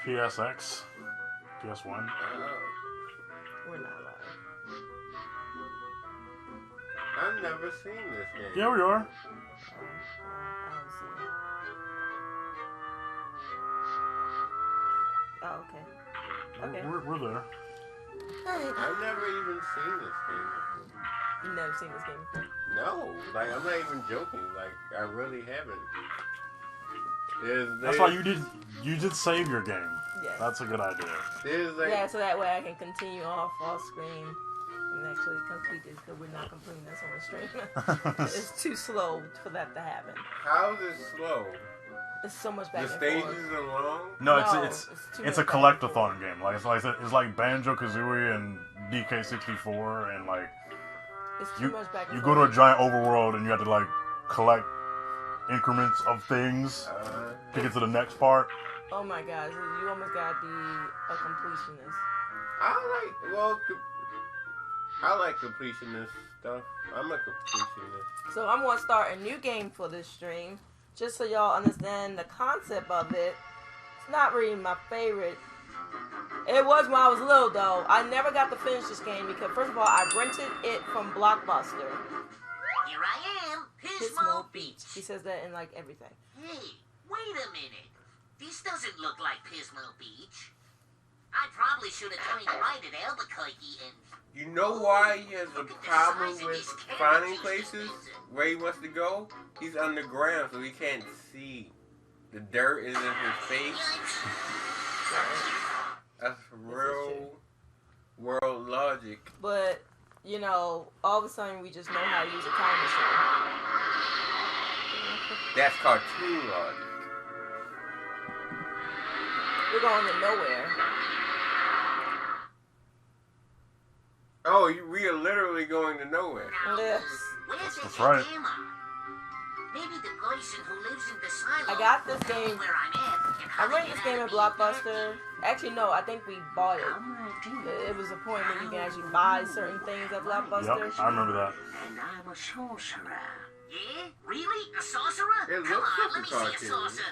PSX, PS1. We're not live. I've never seen this game. Yeah, we are. I don't see it. Oh, okay. Okay. We're there. I've never even seen this game before. You've never seen this game before? No, like I'm not even joking. Like I really haven't. That's why you did save your game. Yeah. That's a good idea. Yeah, so that way I can continue off screen and actually complete this, because we're not completing this on the stream. It's too slow for that to happen. How is it slow? It's so much back The and stages forth. are long. No, No, it's a collect-a-thon game. Like it's like Banjo-Kazooie and DK64 and like It's too much back and you forth. go to a giant overworld and you have to like collect increments of things to get to the next part. Oh my gosh, you almost gotta be a completionist. I like completionist stuff. I'm a completionist. So I'm gonna start a new game for this stream, just so y'all understand the concept of it. It's not really my favorite. It was when I was little though. I never got to finish this game because first of all, I rented it from Blockbuster. Here I am, Pismo Beach. He says that in like everything. Hey, wait a minute. This doesn't look like Pismo Beach. I probably should have turned right at Albuquerque and... You know why he has a problem with finding places where he wants to go? He's underground, so he can't see. The dirt is in his face. That's real world logic. But, you know, all of a sudden we just know how to use a time machine. That's cartoon logic. We're going to nowhere. Oh, we are literally going to nowhere. Yes. Where's the That's right. camera? Maybe the person who lives in the silo... I got this knows game. where I'm at and how I to rented get this game out at of the Blockbuster. Actually, no, I think we bought it. It was a point where you can actually buy certain things at Blockbuster. Yep, I remember that. And I'm a sorcerer. Yeah? Really? A sorcerer? It Come looks on, like let me a see a cartoon. saucer.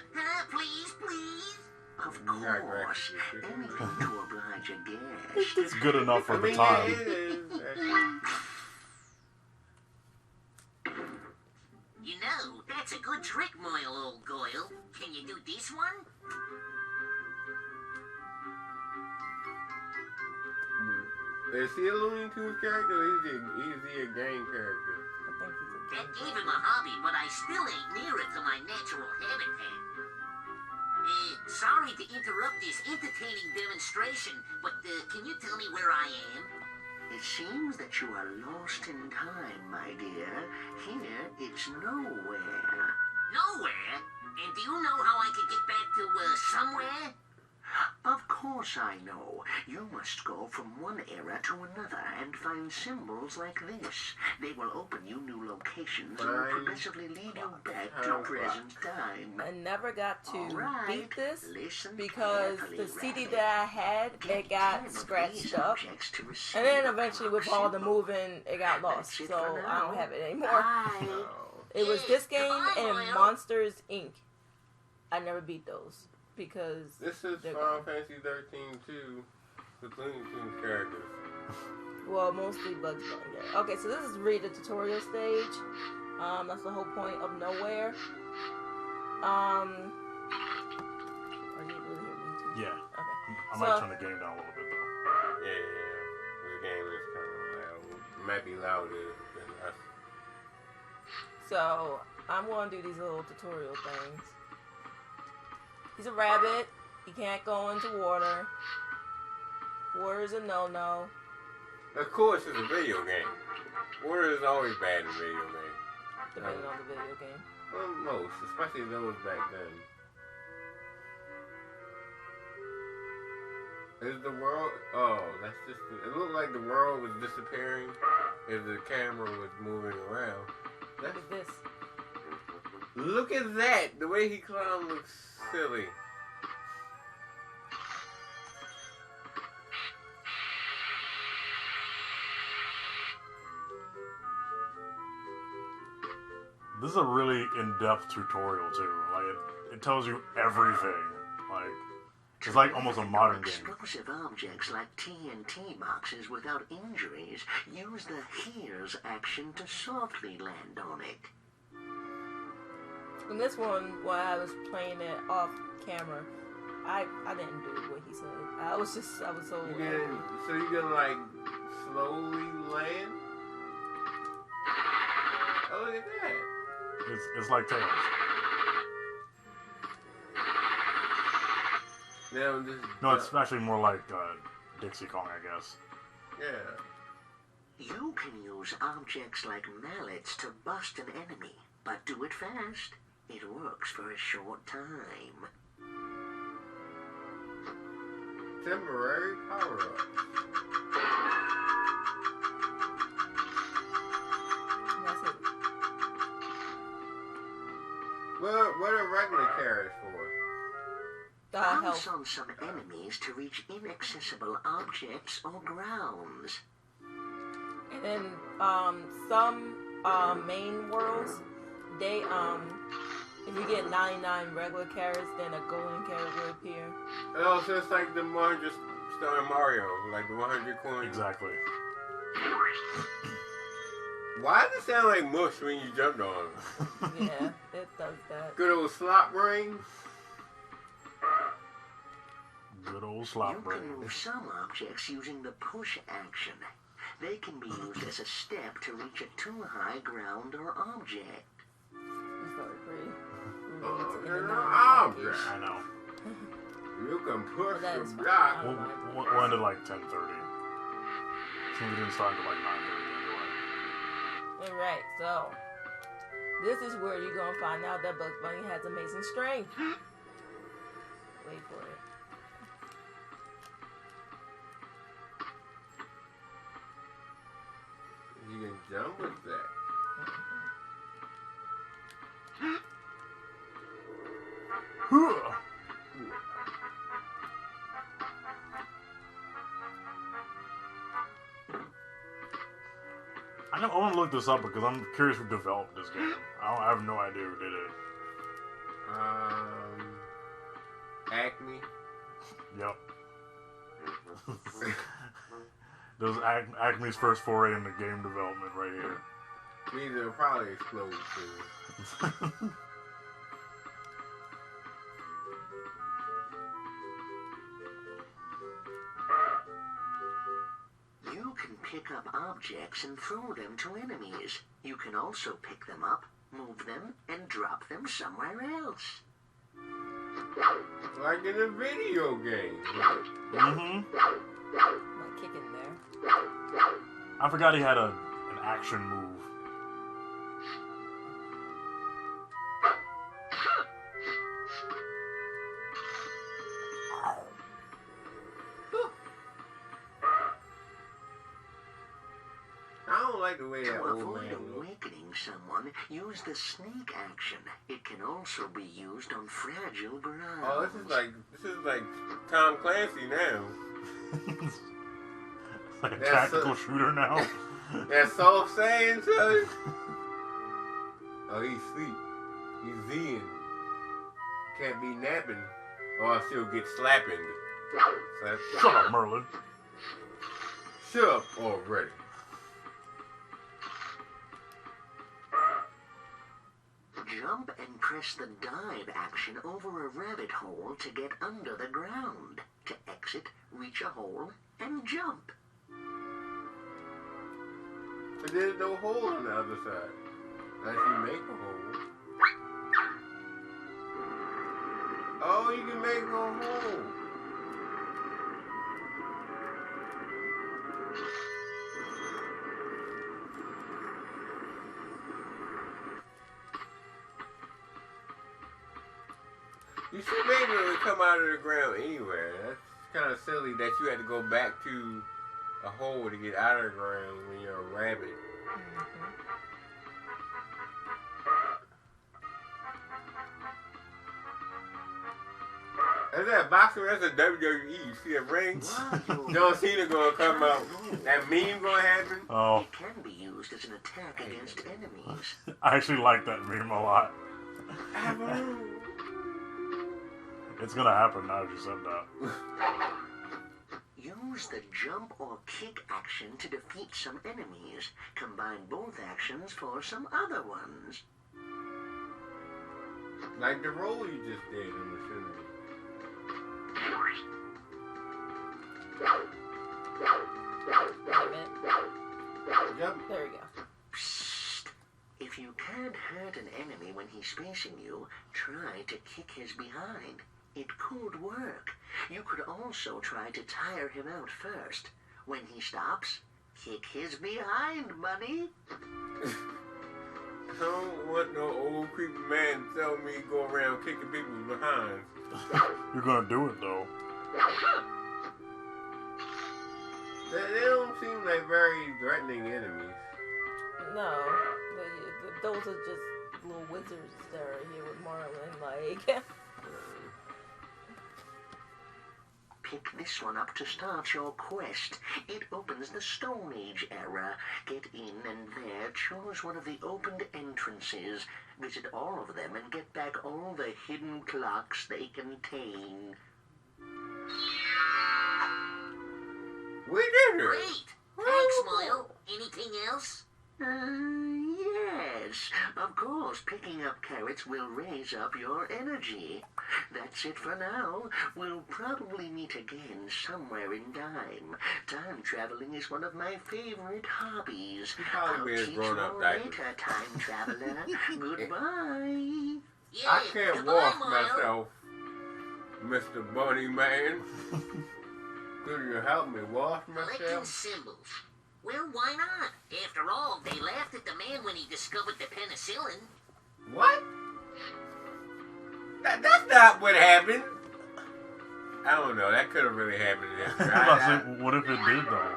Please, please. Of Not course. graphic. Anything to oblige a guest. It's good enough for I the mean, time. it is. You know, that's a good trick, Moyle, old Goyle. Can you do this one? Is he a Looney Tunes character or is he a game character? I think he's a That game. gave him a hobby, but I still ain't near it to my natural habitat. Sorry to interrupt this entertaining demonstration, but can you tell me where I am? It seems that you are lost in time, my dear. Here, it's nowhere. Nowhere? And do you know how I could get back to, somewhere? Of course I know. You must go from one era to another and find symbols like this. They will open you new locations and will progressively lead you back to present time. I never got to Alright, beat this listen because carefully, the CD Rabbit. that I had, it got scratched up. And then eventually with all the moving, it got lost. So I don't have it anymore. It was this game and Monsters, Inc. I never beat those because... This is they're Final gone. Fantasy 13 too, with Looney Tunes characters. Well, mostly Bugs Bunny. Yeah. Okay, so this is really the tutorial stage. That's the whole point of nowhere. Are you really hear me too? Yeah. Okay. I might turn the game down a little bit though. Yeah. The game is kind of loud. It might be louder than us. So I'm gonna do these little tutorial things. He's a rabbit. He can't go into water. Water is a no-no. Of course, it's a video game. Water is always bad in video games. Depending on the video game. Well, most, especially those back then. Is the world? Oh, that's just. It looked like the world was disappearing as the camera was moving around. Look at this. Look at that! The way he climbed looks silly. This is a really in-depth tutorial too. Like it tells you everything. Like It's like almost a modern game. Explosive objects like TNT boxes without injuries, use the here's action to softly land on it. In this one, while I was playing it off camera, I didn't do what he said. I was so So you gonna like slowly land? Oh, look at that. It's like Tails. Now this. No, it's actually more like Dixie Kong, I guess. Yeah. You can use objects like mallets to bust an enemy, but do it fast. It works for a short time. Temporary power up. that's it. What are regular carrots for? Help. Bounce on some enemies to reach inaccessible objects or grounds. And then some main worlds, they if you get 99 regular carrots, then a golden carrot will appear. Oh, so it's like the 100 star Mario, like the 100 coins. Exactly. Why does it sound like mush when you jumped on it? Yeah, it does that. Good old slot brain. Good old slop You brain. can move some objects using the push action. They can be used as a step to reach a too high ground or object. It's very pretty. Oh, It's they're in the not nine objects. I know. You can push That the is fine. block. We'll end at like 10:30. Since we didn't start until like 9:30 anyway. Alright, so this is where you're gonna find out that Bugs Bunny has amazing strength. Wait for it. You can jump with that. I want to look this up because I'm curious who developed this game. I have no idea who did it. Acme. Yep. There's Acme's first foray into game development right here. Means it'll probably explode soon. You can pick up objects and throw them to enemies. You can also pick them up, move them, and drop them somewhere else. Like in a video game. Mm-hmm. My kick in there. I forgot he had an action move. I don't like the way that To old avoid man looks. awakening someone, use the sneak action. It can also be used on fragile ground. Oh, this is like Tom Clancy now. It's like a That's tactical shooter now. That soft saying, son. Oh, he's asleep. He's Zen. Can't be napping, or else he'll get slapping. Slap. Shut up, Merlin. Shut up already. Jump and press the dive action over a rabbit hole to get under the ground. To exit, reach a hole and jump. But there's no hole on the other side. Unless you make a hole. Oh, you can make a hole. You should be able to come out of the ground anywhere. That's kind of silly that you had to go back to a hole to get out of the ground when you're a rabbit. That's that boxer, that's a WWE. You see that ring? John Cena gonna come out. That meme gonna happen. Oh, It can be used as an attack against enemies. I actually like that meme a lot. It's gonna happen now that you said that. Use the jump or kick action to defeat some enemies. Combine both actions for some other ones. Like the roll you just did in the cinema. Wait a minute. Yep. There we go. Psst. If you can't hurt an enemy when he's facing you, try to kick his behind. It could work. You could also try to tire him out first. When he stops, kick his behind, buddy. I don't want no old creepy man to tell me go around kicking people behind. You're gonna do it though. They don't seem like very threatening enemies. No, those are just little wizards that are here with Marlin. Like, Pick this one up to start your quest. It opens the Stone Age era. Get in and there, choose one of the opened entrances. Visit all of them and get back all the hidden clocks they contain. We did it! Great! Thanks, Moyle. Anything else? Yes. Of course, picking up carrots will raise up your energy. That's it for now. We'll probably meet again somewhere in time. Time traveling is one of my favorite hobbies. probably I'll wears teach grown-up you diapers. later, time traveler. Goodbye. I can't wash myself, Mr. Bunny Man. Could you help me wash Collecting myself? symbols. Well, why not? After all, they laughed at the man when he discovered the penicillin. What? That's not what happened. I don't know. That could have really happened. What if it did though?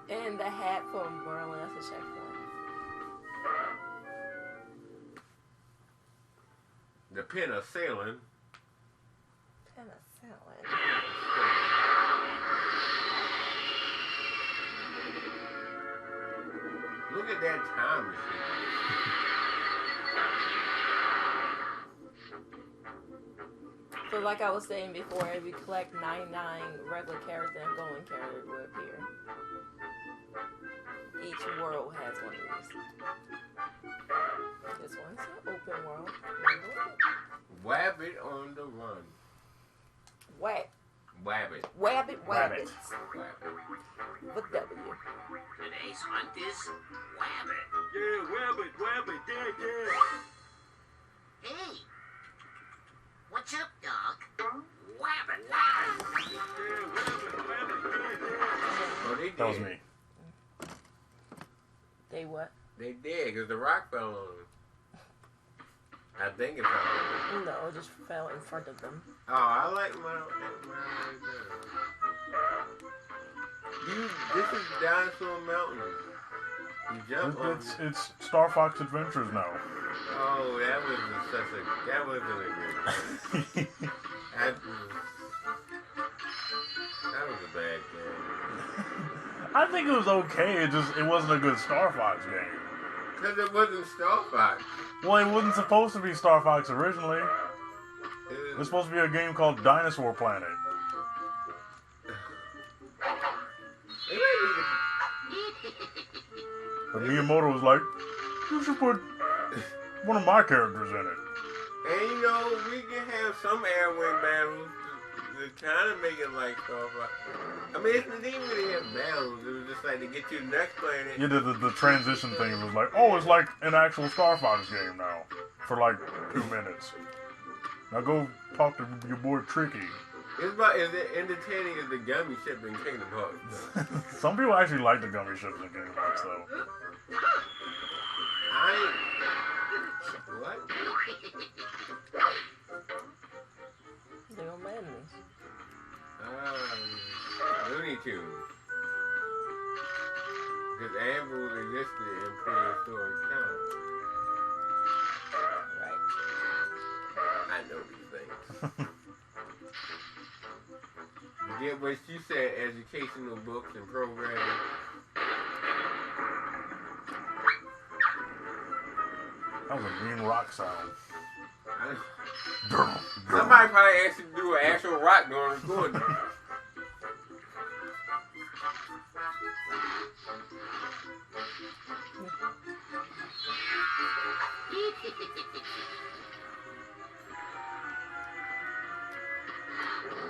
and the hat from Merlin. That's a checkpoint. The penicillin. Penicillin. Look at that time machine. So like I was saying before, if you collect 99 regular carrots, then a golden carrot will appear. Each world has one of these. This one's an open world. Wabbit on the run. Whack. Wabbit. Wabbit. Wabbit. Wabbit. With W. Today's hunt is Wabbit. Yeah, Wabbit, yeah. Hey, what's up, dog? Wabbit. Oh, they did. That was me. They what? They did, because the rock fell on them. I think it fell on them. No, it just fell in front of them. Oh, I like my this is Dinosaur Mountain. You jump on It's Star Fox Adventures now. Oh, that wasn't a good that was a bad game. I think it was okay. It wasn't a good Star Fox game. Because it wasn't Star Fox. Well, it wasn't supposed to be Star Fox originally. It It was was, supposed to be a game called Dinosaur Planet. But Miyamoto was like, you should put one of my characters in it. and you know, we can have some airway battles to kind of make it like Star Fox. I mean, it didn't really have battles. It was just like to get to the next planet. You did the transition thing. It was like, oh, it's like an actual Star Fox game now. For like 2 minutes. Now go talk to your boy Tricky. It's about as entertaining as the gummy ship in Kingdom Hearts. Some people actually like the gummy ships in Kingdom Hearts, though. What? They're on madness. Looney Tunes. Because animals existed in prehistoric times. Right. I know these things. You get what you said, educational books and programs. That was a green rock sound. I Somebody probably asked you to do an actual rock during recording.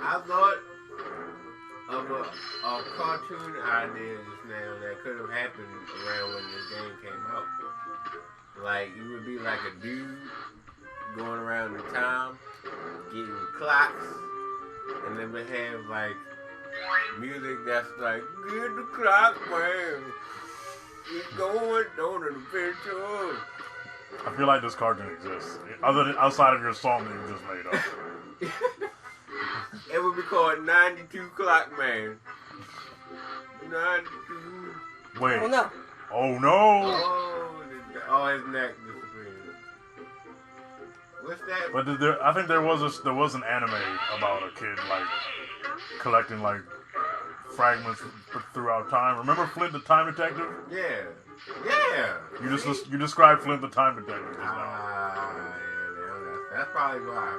I thought of a cartoon idea just now that could have happened around when this game came out. Like, you would be like a dude going around the town, getting clocks, and then we have like music that's like, get the clock, man. Keep going, don't adventure. I feel like this cartoon exists, other than outside of your song that you just made up. It would be called 92 Clock Man. 92. Wait. Oh no. Oh no. Oh, his neck disappeared. What's that? But I think there was an anime about a kid like collecting like fragments throughout time. Remember Flint the Time Detective? Yeah. Yeah. You described Flint the Time Detective just now. Yeah, that's probably why.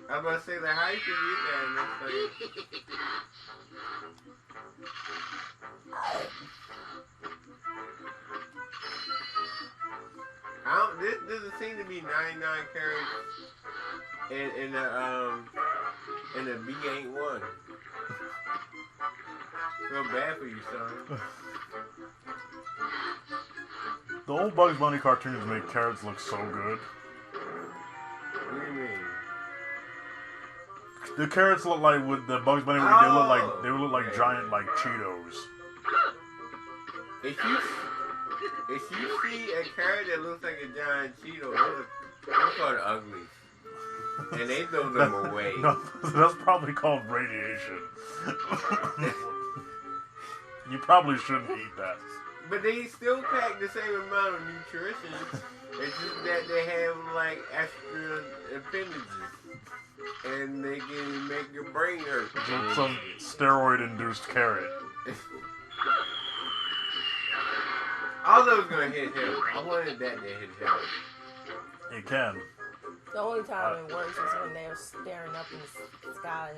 I was about to say, like, how you can get that in this thing? This doesn't seem to be 99 carats in the B81. Feel bad for you, son. The old Bugs Bunny cartoons make carrots look so good. What do you mean? The carrots look like with the Bugs Bunny. They would look like giant like Cheetos. If you see a carrot that looks like a giant Cheeto, those are ugly, and they throw them away. No, that's probably called radiation. You probably shouldn't eat that. But they still pack the same amount of nutrition. It's just that they have like extra appendages, and they can make your brain hurt. Some steroid-induced carrot. I was gonna hit him. I wanted that to hit him. It can. The only time it works is when they're staring up in the sky.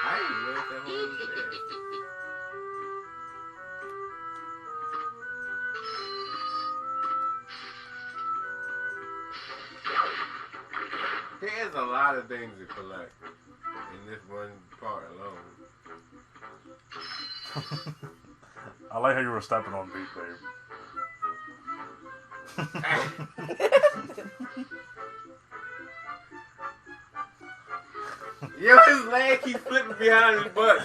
I didn't know what that whole was. There's a lot of things to collect in this one part alone. I like how you were stepping on beat, babe. Yo, his leg keeps flipping behind his butt.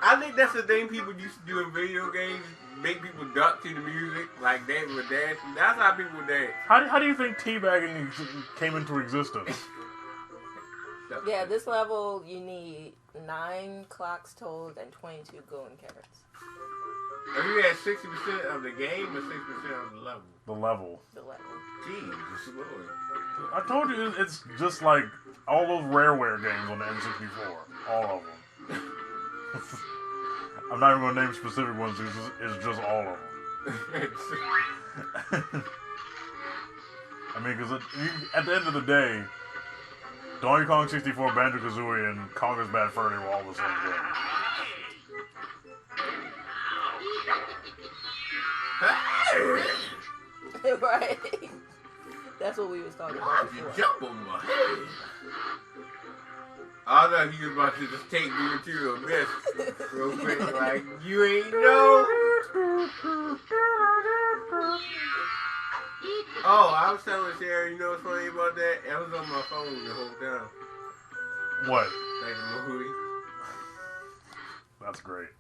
I think that's the thing people used to do in video games. Make people duck to the music like that with dancing. That's how people dance. How do you think teabagging came into existence? Yeah, this level you need 9 clocks told and 22 golden carrots. Are you at 60% of the game or 60% of the level? The level. The level. Jesus Lord. I told you it's just like all those Rareware games on the N64. All of them. I'm not even going to name specific ones. It's just all of them. I mean, because at the end of the day, Donkey Kong 64, Banjo-Kazooie, and Conker's Bad Fur, they were all the same game. Right. That's what we was talking about before. Jump on my head. I thought he was about to just take me to a mess real quick. Like, you ain't know. Oh, I was telling Sarah, you know what's funny about that? I was on my phone the whole time. What? Like a movie. That's great.